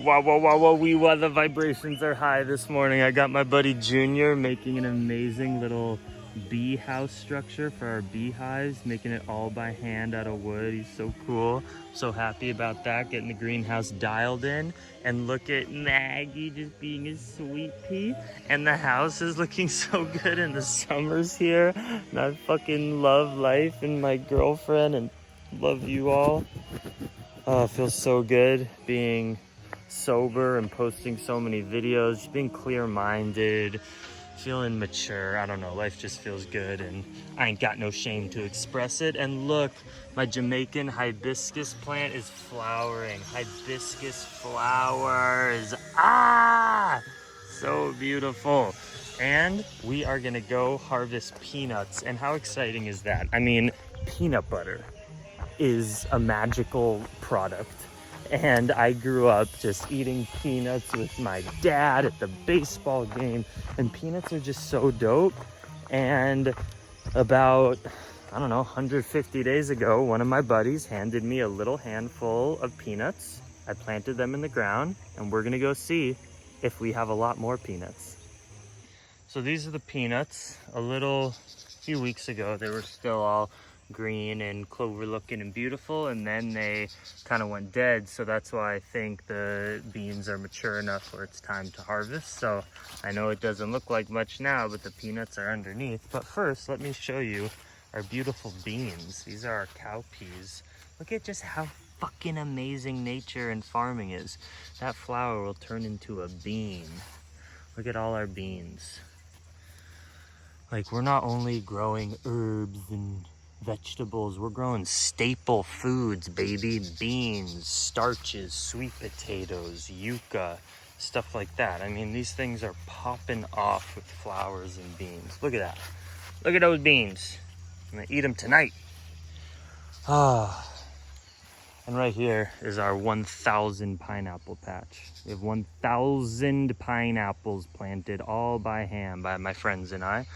Wow, the vibrations are high this morning. I got my buddy Junior making an amazing little bee house structure for our beehives, making it all by hand out of wood. He's so cool. So happy about that, getting the greenhouse dialed in. And look at Maggie just being a sweet pea. And the house is looking so good, and the summer's here. And I fucking love life and my girlfriend and love you all. Oh, it feels so good being sober and posting so many videos, being clear-minded, feeling mature. I don't know, life just feels good, and I ain't got no shame to express it. And look, my Jamaican hibiscus plant is flowering. Hibiscus flowers. So beautiful. And we are gonna go harvest peanuts. And how exciting is that? I mean, peanut butter is a magical product, and I grew up just eating peanuts with my dad at the baseball game, and peanuts are just so dope. And about, I don't know, 150 days ago, one of my buddies handed me a little handful of peanuts. I planted them in the ground, and we're gonna go see if we have a lot more peanuts. So these are the peanuts. A few weeks ago, they were still all green and clover looking and beautiful, and then they kind of went dead. So that's why I think the beans are mature enough where it's time to harvest. So I know it doesn't look like much now, but the peanuts are underneath. But first, let me show you our beautiful beans. These are our cowpeas. Look at just how fucking amazing nature and farming is. That flower will turn into a bean. Look at all our beans. Like, we're not only growing herbs and vegetables, we're growing staple foods, baby. Beans, starches, sweet potatoes, yucca, stuff like that. I mean, these things are popping off with flowers and beans. Look at that. Look at those beans. I'm gonna eat them tonight. And right here is our 1,000 pineapple patch. We have 1,000 pineapples planted all by hand by my friends and I.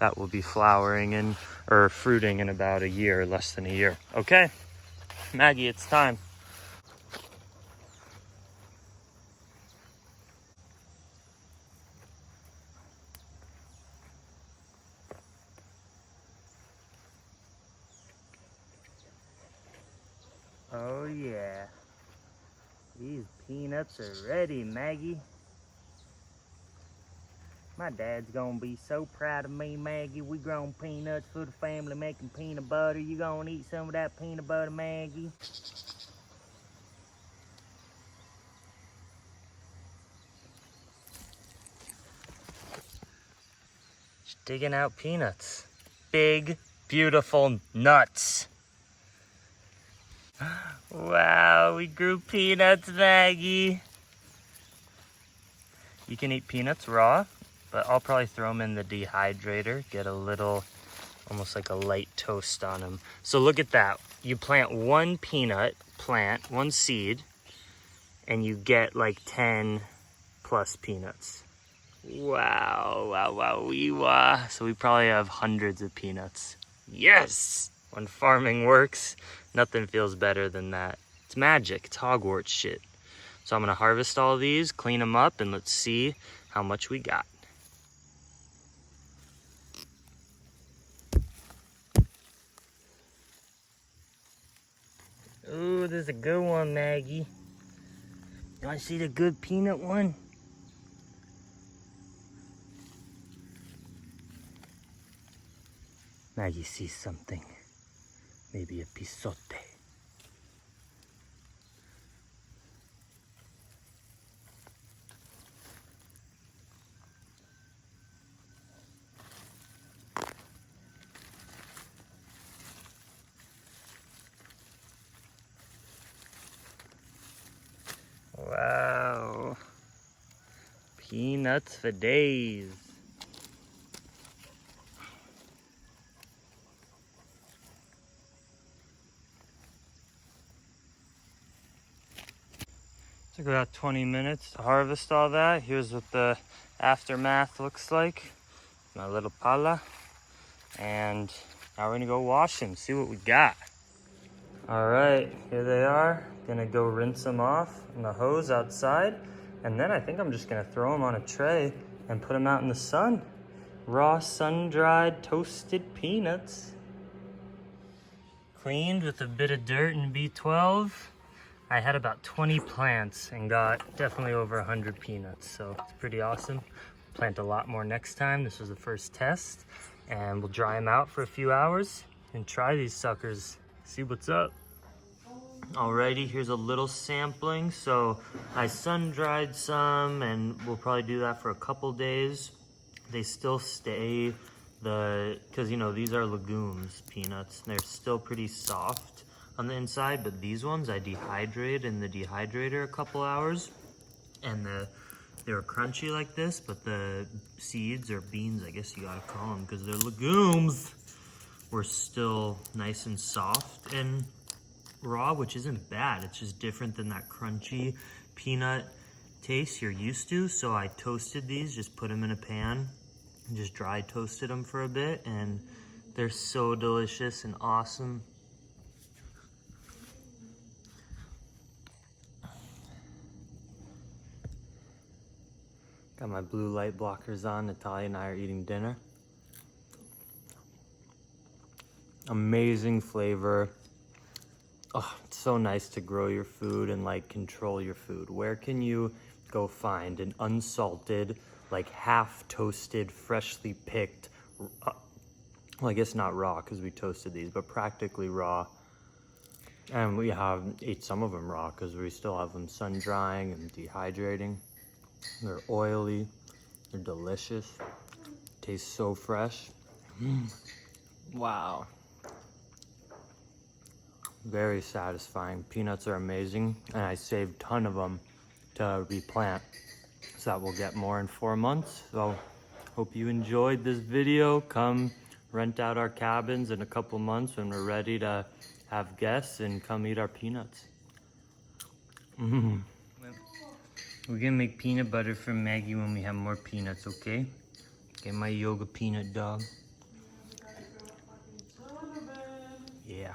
That will be flowering or fruiting in about a year, less than a year. Okay, Maggie, it's time. Oh yeah, these peanuts are ready, Maggie. My dad's gonna be so proud of me, Maggie. We grown peanuts for the family, making peanut butter. You gonna eat some of that peanut butter, Maggie? Just digging out peanuts. Big, beautiful nuts. Wow, we grew peanuts, Maggie. You can eat peanuts raw, but I'll probably throw them in the dehydrator, get a little, almost like a light toast on them. So look at that. You plant one peanut plant, one seed, and you get like 10 plus peanuts. Wow. So we probably have hundreds of peanuts. Yes! When farming works, nothing feels better than that. It's magic. It's Hogwarts shit. So I'm gonna harvest all of these, clean them up, and let's see how much we got. Ooh, this is a good one, Maggie. You wanna see the good peanut one? Maggie sees something. Maybe a pisote. Wow. Peanuts for days. Took about 20 minutes to harvest all that. Here's what the aftermath looks like. My little pala. And now we're gonna go wash them, see what we got. All right, here they are. Gonna go rinse them off in the hose outside. And then I think I'm just gonna throw them on a tray and put them out in the sun. Raw sun-dried toasted peanuts. Cleaned with a bit of dirt and B12. I had about 20 plants and got definitely over 100 peanuts, so it's pretty awesome. Plant a lot more next time. This was the first test, and we'll dry them out for a few hours and try these suckers, see what's up. Alrighty, here's a little sampling. So I sun-dried some, and we'll probably do that for a couple days. They still stay because you know, these are legumes, peanuts, and they're still pretty soft on the inside, but these ones I dehydrate in the dehydrator a couple hours, and they were crunchy like this, but the seeds, or beans I guess you gotta call them because they're legumes, were still nice and soft and raw, which isn't bad. It's just different than that crunchy peanut taste you're used to. So I toasted these, just put them in a pan and just dry toasted them for a bit, and they're so delicious and awesome. Got my blue light blockers on. Natalia and I are eating dinner. Amazing flavor. Oh, it's so nice to grow your food and like control your food. Where can you go find an unsalted, like half toasted, freshly picked, well, I guess not raw because we toasted these, but practically raw. And we ate some of them raw because we still have them sun drying and dehydrating. They're oily, they're delicious, taste so fresh. Wow. Very satisfying. Peanuts are amazing, and I saved a ton of them to replant, so that we'll get more in 4 months. So hope you enjoyed this video. Come rent out our cabins in a couple months when we're ready to have guests, and come eat our peanuts. We're gonna make peanut butter for Maggie when we have more peanuts, okay? Get my yoga peanut dog. Yeah.